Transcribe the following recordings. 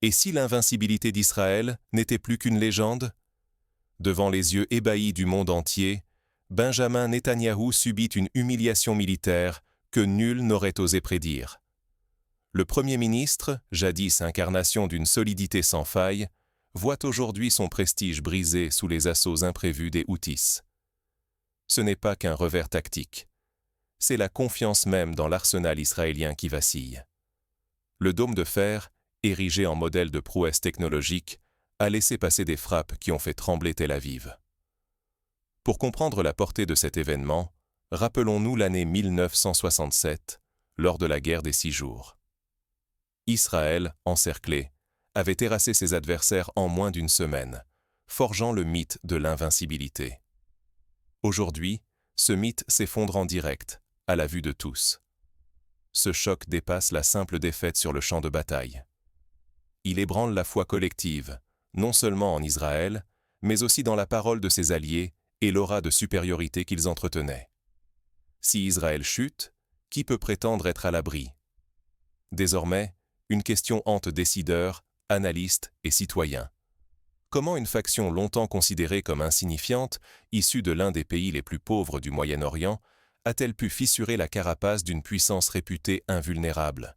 Et si l'invincibilité d'Israël n'était plus qu'une légende? Devant les yeux ébahis du monde entier, Benjamin Netanyahou subit une humiliation militaire que nul n'aurait osé prédire. Le Premier ministre, jadis incarnation d'une solidité sans faille, voit aujourd'hui son prestige brisé sous les assauts imprévus des Houthis. Ce n'est pas qu'un revers tactique. C'est la confiance même dans l'arsenal israélien qui vacille. Le dôme de fer, érigé en modèle de prouesse technologique, a laissé passer des frappes qui ont fait trembler Tel Aviv. Pour comprendre la portée de cet événement, rappelons-nous l'année 1967, lors de la guerre des 6 jours. Israël, encerclé, avait terrassé ses adversaires en moins d'une semaine, forgeant le mythe de l'invincibilité. Aujourd'hui, ce mythe s'effondre en direct, à la vue de tous. Ce choc dépasse la simple défaite sur le champ de bataille. Il ébranle la foi collective, non seulement en Israël, mais aussi dans la parole de ses alliés et l'aura de supériorité qu'ils entretenaient. Si Israël chute, qui peut prétendre être à l'abri? Désormais, une question hante décideurs, analystes et citoyens. Comment une faction longtemps considérée comme insignifiante, issue de l'un des pays les plus pauvres du Moyen-Orient, a-t-elle pu fissurer la carapace d'une puissance réputée invulnérable?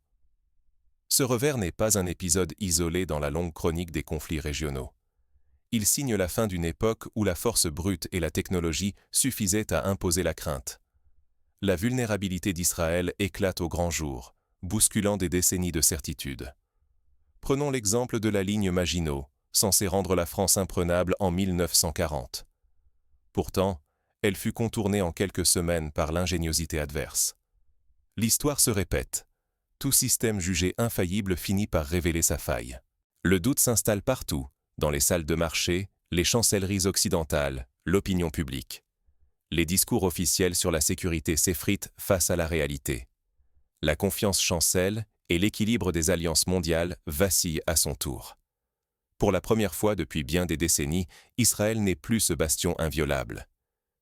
Ce revers n'est pas un épisode isolé dans la longue chronique des conflits régionaux. Il signe la fin d'une époque où la force brute et la technologie suffisaient à imposer la crainte. La vulnérabilité d'Israël éclate au grand jour, bousculant des décennies de certitude. Prenons l'exemple de la ligne Maginot, censée rendre la France imprenable en 1940. Pourtant, elle fut contournée en quelques semaines par l'ingéniosité adverse. L'histoire se répète. Tout système jugé infaillible finit par révéler sa faille. Le doute s'installe partout, dans les salles de marché, les chancelleries occidentales, l'opinion publique. Les discours officiels sur la sécurité s'effritent face à la réalité. La confiance chancelle et l'équilibre des alliances mondiales vacillent à son tour. Pour la première fois depuis bien des décennies, Israël n'est plus ce bastion inviolable.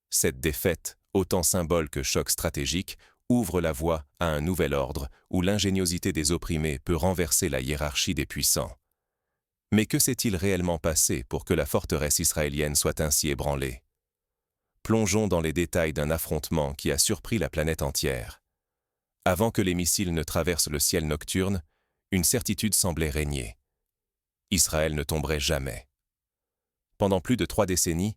Cette défaite, autant symbole que choc stratégique, ouvre la voie à un nouvel ordre où l'ingéniosité des opprimés peut renverser la hiérarchie des puissants. Mais que s'est-il réellement passé pour que la forteresse israélienne soit ainsi ébranlée? Plongeons dans les détails d'un affrontement qui a surpris la planète entière. Avant que les missiles ne traversent le ciel nocturne, une certitude semblait régner. Israël ne tomberait jamais. Pendant plus de 3 décennies,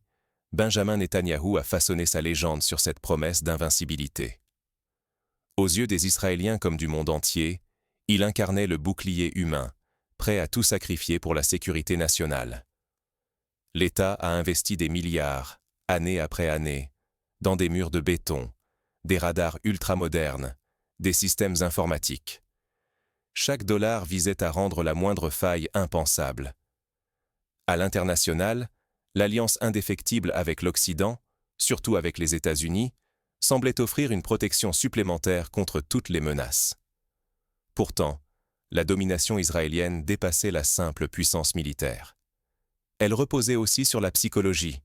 Benjamin Netanyahou a façonné sa légende sur cette promesse d'invincibilité. Aux yeux des Israéliens comme du monde entier, il incarnait le bouclier humain, prêt à tout sacrifier pour la sécurité nationale. L'État a investi des milliards, année après année, dans des murs de béton, des radars ultramodernes, des systèmes informatiques. Chaque dollar visait à rendre la moindre faille impensable. À l'international, l'alliance indéfectible avec l'Occident, surtout avec les États-Unis, semblait offrir une protection supplémentaire contre toutes les menaces. Pourtant, la domination israélienne dépassait la simple puissance militaire. Elle reposait aussi sur la psychologie,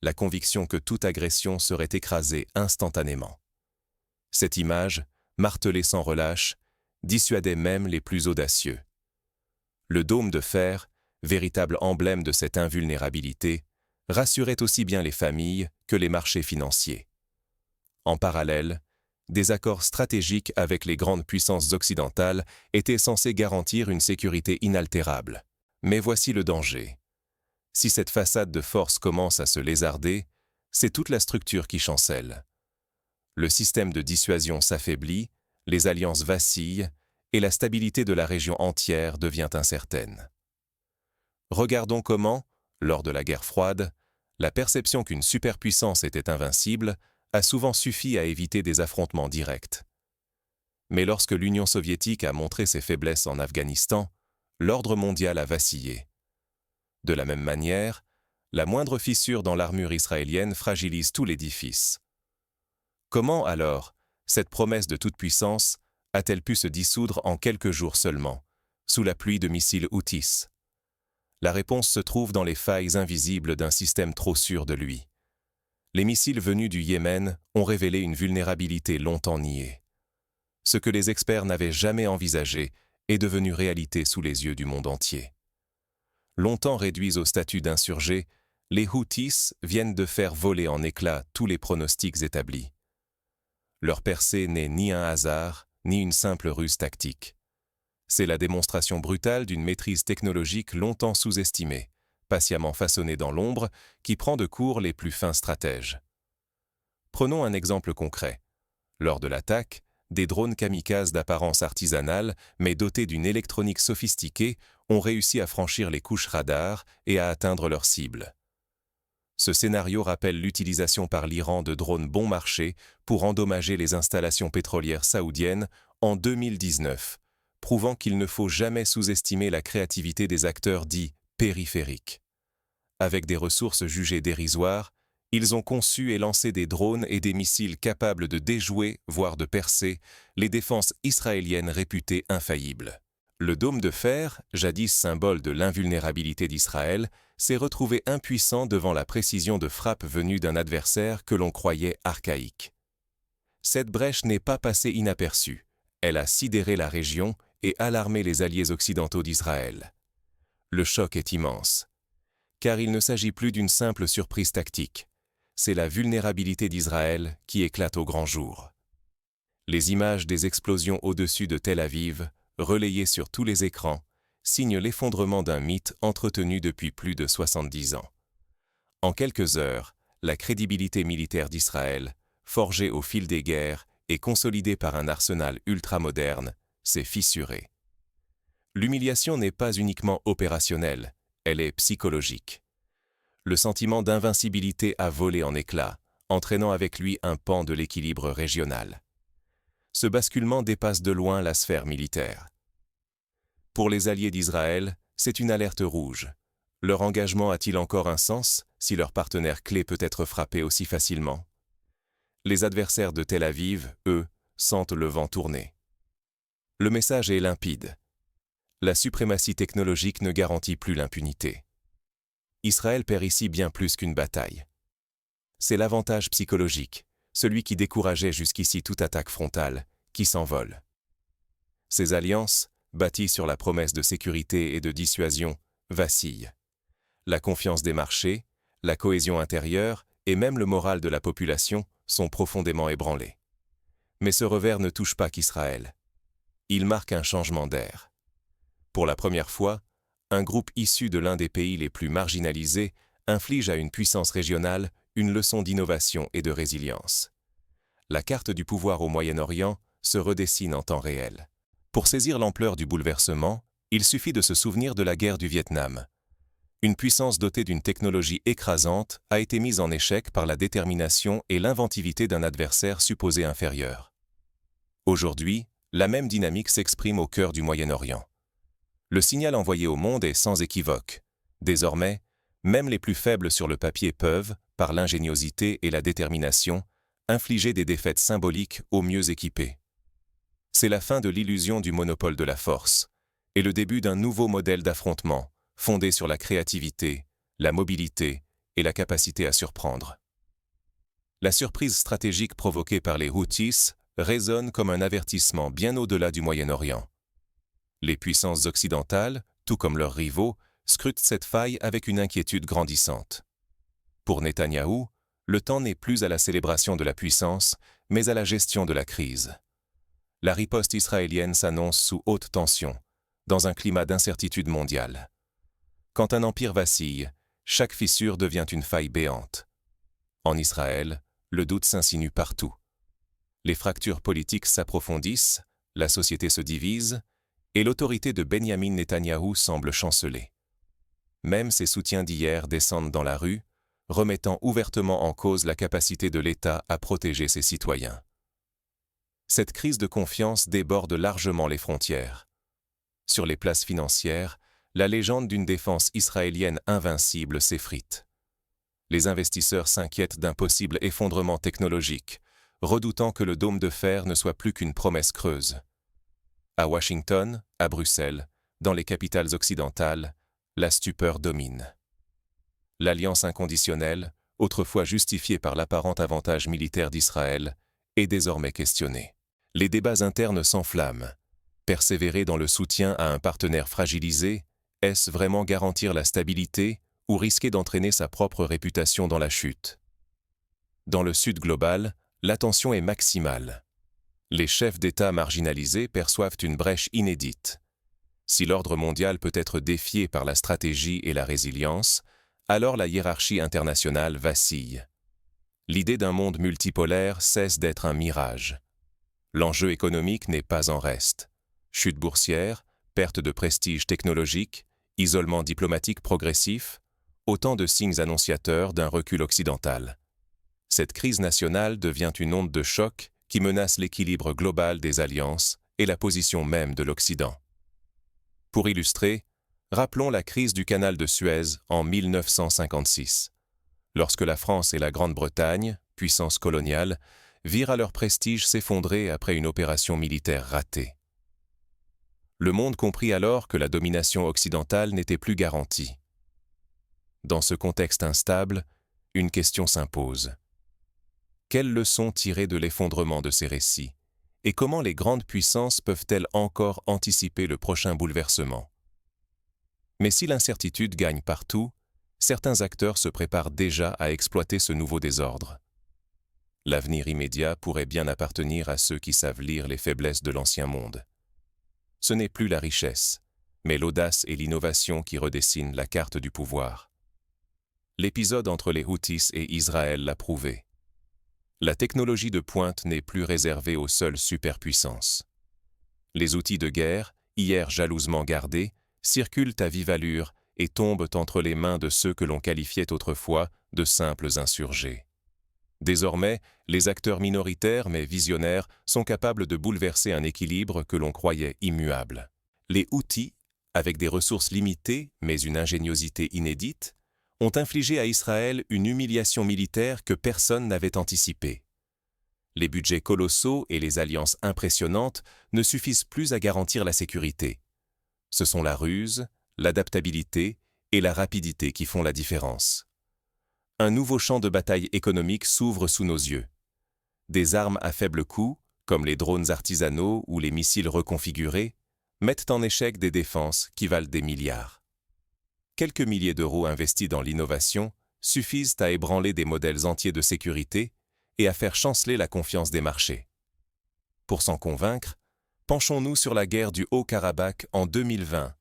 la conviction que toute agression serait écrasée instantanément. Cette image, martelée sans relâche, dissuadait même les plus audacieux. Le dôme de fer, véritable emblème de cette invulnérabilité, rassurait aussi bien les familles que les marchés financiers. En parallèle, des accords stratégiques avec les grandes puissances occidentales étaient censés garantir une sécurité inaltérable. Mais voici le danger. Si cette façade de force commence à se lézarder, c'est toute la structure qui chancelle. Le système de dissuasion s'affaiblit, les alliances vacillent et la stabilité de la région entière devient incertaine. Regardons comment, lors de la guerre froide, la perception qu'une superpuissance était invincible a souvent suffi à éviter des affrontements directs. Mais lorsque l'Union soviétique a montré ses faiblesses en Afghanistan, l'ordre mondial a vacillé. De la même manière, la moindre fissure dans l'armure israélienne fragilise tout l'édifice. Comment alors cette promesse de toute puissance a-t-elle pu se dissoudre en quelques jours seulement, sous la pluie de missiles Houthis? La réponse se trouve dans les failles invisibles d'un système trop sûr de lui. Les missiles venus du Yémen ont révélé une vulnérabilité longtemps niée. Ce que les experts n'avaient jamais envisagé est devenue réalité sous les yeux du monde entier. Longtemps réduits au statut d'insurgés, les Houthis viennent de faire voler en éclats tous les pronostics établis. Leur percée n'est ni un hasard, ni une simple ruse tactique. C'est la démonstration brutale d'une maîtrise technologique longtemps sous-estimée, patiemment façonnée dans l'ombre, qui prend de court les plus fins stratèges. Prenons un exemple concret. Lors de l'attaque, des drones kamikazes d'apparence artisanale, mais dotés d'une électronique sophistiquée, ont réussi à franchir les couches radars et à atteindre leur cible. Ce scénario rappelle l'utilisation par l'Iran de drones bon marché pour endommager les installations pétrolières saoudiennes en 2019, prouvant qu'il ne faut jamais sous-estimer la créativité des acteurs dits périphériques. Avec des ressources jugées dérisoires, ils ont conçu et lancé des drones et des missiles capables de déjouer, voire de percer, les défenses israéliennes réputées infaillibles. Le dôme de fer, jadis symbole de l'invulnérabilité d'Israël, s'est retrouvé impuissant devant la précision de frappe venue d'un adversaire que l'on croyait archaïque. Cette brèche n'est pas passée inaperçue. Elle a sidéré la région et alarmé les alliés occidentaux d'Israël. Le choc est immense, car il ne s'agit plus d'une simple surprise tactique. C'est la vulnérabilité d'Israël qui éclate au grand jour. Les images des explosions au-dessus de Tel Aviv, relayées sur tous les écrans, signent l'effondrement d'un mythe entretenu depuis plus de 70 ans. En quelques heures, la crédibilité militaire d'Israël, forgée au fil des guerres et consolidée par un arsenal ultramoderne, s'est fissurée. L'humiliation n'est pas uniquement opérationnelle, elle est psychologique. Le sentiment d'invincibilité a volé en éclats, entraînant avec lui un pan de l'équilibre régional. Ce basculement dépasse de loin la sphère militaire. Pour les alliés d'Israël, c'est une alerte rouge. Leur engagement a-t-il encore un sens si leur partenaire clé peut être frappé aussi facilement? Les adversaires de Tel Aviv, eux, sentent le vent tourner. Le message est limpide. La suprématie technologique ne garantit plus l'impunité. Israël perd ici bien plus qu'une bataille. C'est l'avantage psychologique, celui qui décourageait jusqu'ici toute attaque frontale, qui s'envole. Ces alliances, bâties sur la promesse de sécurité et de dissuasion, vacillent. La confiance des marchés, la cohésion intérieure et même le moral de la population sont profondément ébranlés. Mais ce revers ne touche pas qu'Israël. Il marque un changement d'air. Pour la première fois, un groupe issu de l'un des pays les plus marginalisés inflige à une puissance régionale une leçon d'innovation et de résilience. La carte du pouvoir au Moyen-Orient se redessine en temps réel. Pour saisir l'ampleur du bouleversement, il suffit de se souvenir de la guerre du Vietnam. Une puissance dotée d'une technologie écrasante a été mise en échec par la détermination et l'inventivité d'un adversaire supposé inférieur. Aujourd'hui, la même dynamique s'exprime au cœur du Moyen-Orient. Le signal envoyé au monde est sans équivoque. Désormais, même les plus faibles sur le papier peuvent, par l'ingéniosité et la détermination, infliger des défaites symboliques aux mieux équipés. C'est la fin de l'illusion du monopole de la force et le début d'un nouveau modèle d'affrontement fondé sur la créativité, la mobilité et la capacité à surprendre. La surprise stratégique provoquée par les Houthis résonne comme un avertissement bien au-delà du Moyen-Orient. Les puissances occidentales, tout comme leurs rivaux, scrutent cette faille avec une inquiétude grandissante. Pour Netanyahou, le temps n'est plus à la célébration de la puissance, mais à la gestion de la crise. La riposte israélienne s'annonce sous haute tension, dans un climat d'incertitude mondiale. Quand un empire vacille, chaque fissure devient une faille béante. En Israël, le doute s'insinue partout. Les fractures politiques s'approfondissent, la société se divise, et l'autorité de Benyamin Netanyahou semble chanceler. Même ses soutiens d'hier descendent dans la rue, remettant ouvertement en cause la capacité de l'État à protéger ses citoyens. Cette crise de confiance déborde largement les frontières. Sur les places financières, la légende d'une défense israélienne invincible s'effrite. Les investisseurs s'inquiètent d'un possible effondrement technologique, redoutant que le dôme de fer ne soit plus qu'une promesse creuse. À Washington, à Bruxelles, dans les capitales occidentales, la stupeur domine. L'alliance inconditionnelle, autrefois justifiée par l'apparent avantage militaire d'Israël, est désormais questionnée. Les débats internes s'enflamment. Persévérer dans le soutien à un partenaire fragilisé, est-ce vraiment garantir la stabilité ou risquer d'entraîner sa propre réputation dans la chute? Dans le Sud global, la tension est maximale. Les chefs d'État marginalisés perçoivent une brèche inédite. Si l'ordre mondial peut être défié par la stratégie et la résilience, alors la hiérarchie internationale vacille. L'idée d'un monde multipolaire cesse d'être un mirage. L'enjeu économique n'est pas en reste. Chute boursière, perte de prestige technologique, isolement diplomatique progressif, autant de signes annonciateurs d'un recul occidental. Cette crise nationale devient une onde de choc qui menace l'équilibre global des alliances et la position même de l'Occident. Pour illustrer, rappelons la crise du canal de Suez en 1956, lorsque la France et la Grande-Bretagne, puissance coloniale, virent à leur prestige s'effondrer après une opération militaire ratée. Le monde comprit alors que la domination occidentale n'était plus garantie. Dans ce contexte instable, une question s'impose. Quelles leçons tirer de l'effondrement de ces récits? Et comment les grandes puissances peuvent-elles encore anticiper le prochain bouleversement? Mais si l'incertitude gagne partout, certains acteurs se préparent déjà à exploiter ce nouveau désordre. L'avenir immédiat pourrait bien appartenir à ceux qui savent lire les faiblesses de l'ancien monde. Ce n'est plus la richesse, mais l'audace et l'innovation qui redessinent la carte du pouvoir. L'épisode entre les Houthis et Israël l'a prouvé. La technologie de pointe n'est plus réservée aux seules superpuissances. Les outils de guerre, hier jalousement gardés, circulent à vive allure et tombent entre les mains de ceux que l'on qualifiait autrefois de simples insurgés. Désormais, les acteurs minoritaires mais visionnaires sont capables de bouleverser un équilibre que l'on croyait immuable. Les Houthis, avec des ressources limitées mais une ingéniosité inédite, ont infligé à Israël une humiliation militaire que personne n'avait anticipée. Les budgets colossaux et les alliances impressionnantes ne suffisent plus à garantir la sécurité. Ce sont la ruse, l'adaptabilité et la rapidité qui font la différence. Un nouveau champ de bataille économique s'ouvre sous nos yeux. Des armes à faible coût, comme les drones artisanaux ou les missiles reconfigurés, mettent en échec des défenses qui valent des milliards. Quelques milliers d'euros investis dans l'innovation suffisent à ébranler des modèles entiers de sécurité et à faire chanceler la confiance des marchés. Pour s'en convaincre, penchons-nous sur la guerre du Haut-Karabakh en 2020.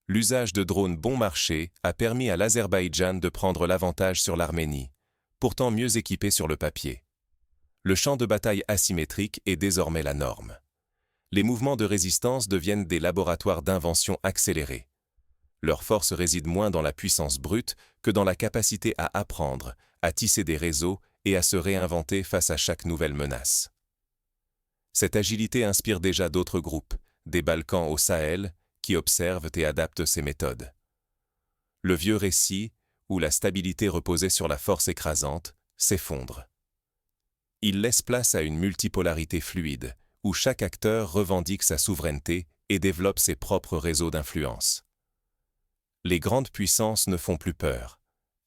L'usage de drones bon marché a permis à l'Azerbaïdjan de prendre l'avantage sur l'Arménie, pourtant mieux équipée sur le papier. Le champ de bataille asymétrique est désormais la norme. Les mouvements de résistance deviennent des laboratoires d'invention accélérés. Leur force réside moins dans la puissance brute que dans la capacité à apprendre, à tisser des réseaux et à se réinventer face à chaque nouvelle menace. Cette agilité inspire déjà d'autres groupes, des Balkans au Sahel, qui observent et adaptent ces méthodes. Le vieux récit, où la stabilité reposait sur la force écrasante, s'effondre. Il laisse place à une multipolarité fluide, où chaque acteur revendique sa souveraineté et développe ses propres réseaux d'influence. Les grandes puissances ne font plus peur.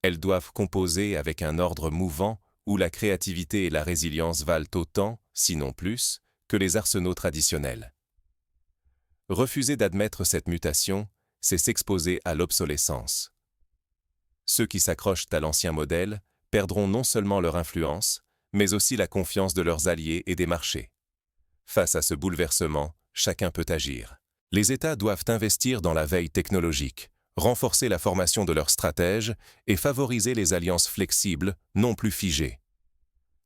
Elles doivent composer avec un ordre mouvant où la créativité et la résilience valent autant, sinon plus, que les arsenaux traditionnels. Refuser d'admettre cette mutation, c'est s'exposer à l'obsolescence. Ceux qui s'accrochent à l'ancien modèle perdront non seulement leur influence, mais aussi la confiance de leurs alliés et des marchés. Face à ce bouleversement, chacun peut agir. Les États doivent investir dans la veille technologique, renforcer la formation de leurs stratèges et favoriser les alliances flexibles, non plus figées.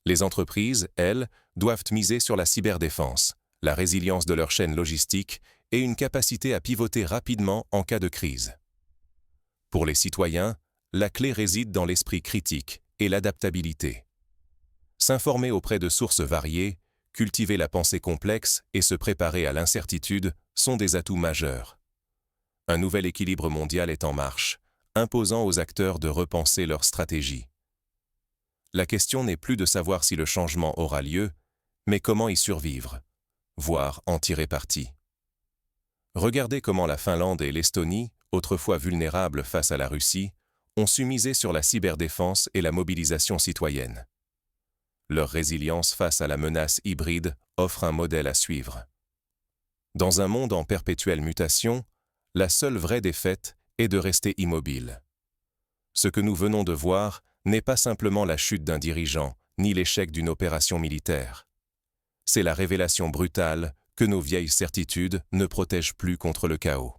Les entreprises, elles, doivent miser sur la cyberdéfense, la résilience de leur chaîne logistique et une capacité à pivoter rapidement en cas de crise. Pour les citoyens, la clé réside dans l'esprit critique et l'adaptabilité. S'informer auprès de sources variées, cultiver la pensée complexe et se préparer à l'incertitude sont des atouts majeurs. Un nouvel équilibre mondial est en marche, imposant aux acteurs de repenser leur stratégie. La question n'est plus de savoir si le changement aura lieu, mais comment y survivre, voire en tirer parti. Regardez comment la Finlande et l'Estonie, autrefois vulnérables face à la Russie, ont su miser sur la cyberdéfense et la mobilisation citoyenne. Leur résilience face à la menace hybride offre un modèle à suivre. Dans un monde en perpétuelle mutation, la seule vraie défaite est de rester immobile. Ce que nous venons de voir n'est pas simplement la chute d'un dirigeant, ni l'échec d'une opération militaire. C'est la révélation brutale que nos vieilles certitudes ne protègent plus contre le chaos.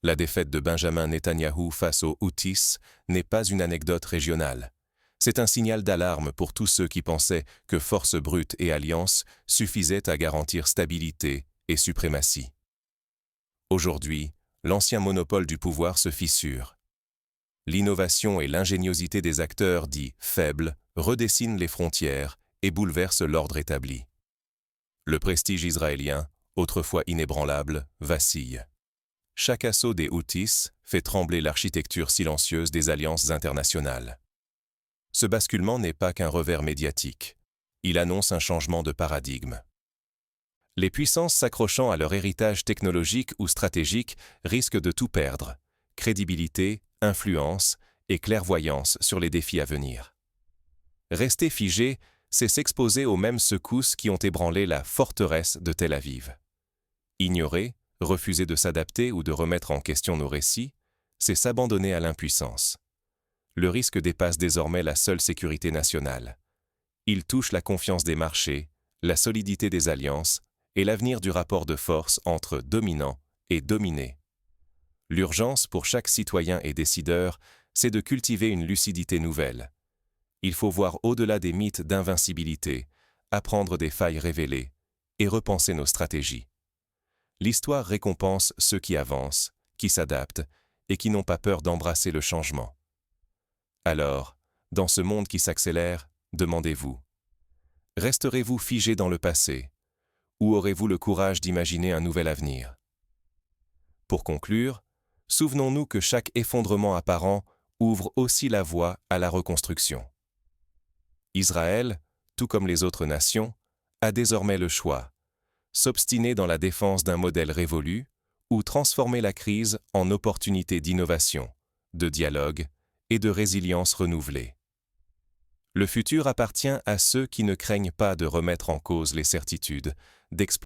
La défaite de Benjamin Netanyahou face aux Houthis n'est pas une anecdote régionale. C'est un signal d'alarme pour tous ceux qui pensaient que force brute et alliance suffisaient à garantir stabilité et suprématie. Aujourd'hui, l'ancien monopole du pouvoir se fissure. L'innovation et l'ingéniosité des acteurs dits faibles redessinent les frontières et bouleversent l'ordre établi. Le prestige israélien, autrefois inébranlable, vacille. Chaque assaut des Houthis fait trembler l'architecture silencieuse des alliances internationales. Ce basculement n'est pas qu'un revers médiatique. Il annonce un changement de paradigme. Les puissances s'accrochant à leur héritage technologique ou stratégique risquent de tout perdre: crédibilité, influence et clairvoyance sur les défis à venir. Rester figé, c'est s'exposer aux mêmes secousses qui ont ébranlé la forteresse de Tel Aviv. Ignorer, refuser de s'adapter ou de remettre en question nos récits, c'est s'abandonner à l'impuissance. Le risque dépasse désormais la seule sécurité nationale. Il touche la confiance des marchés, la solidité des alliances et l'avenir du rapport de force entre dominants et dominés. L'urgence pour chaque citoyen et décideur, c'est de cultiver une lucidité nouvelle. Il faut voir au-delà des mythes d'invincibilité, apprendre des failles révélées et repenser nos stratégies. L'histoire récompense ceux qui avancent, qui s'adaptent et qui n'ont pas peur d'embrasser le changement. Alors, dans ce monde qui s'accélère, demandez-vous: resterez-vous figé dans le passé, ou aurez-vous le courage d'imaginer un nouvel avenir? Pour conclure, souvenons-nous que chaque effondrement apparent ouvre aussi la voie à la reconstruction. Israël, tout comme les autres nations, a désormais le choix: s'obstiner dans la défense d'un modèle révolu ou transformer la crise en opportunité d'innovation, de dialogue et de résilience renouvelée. Le futur appartient à ceux qui ne craignent pas de remettre en cause les certitudes, d'explorer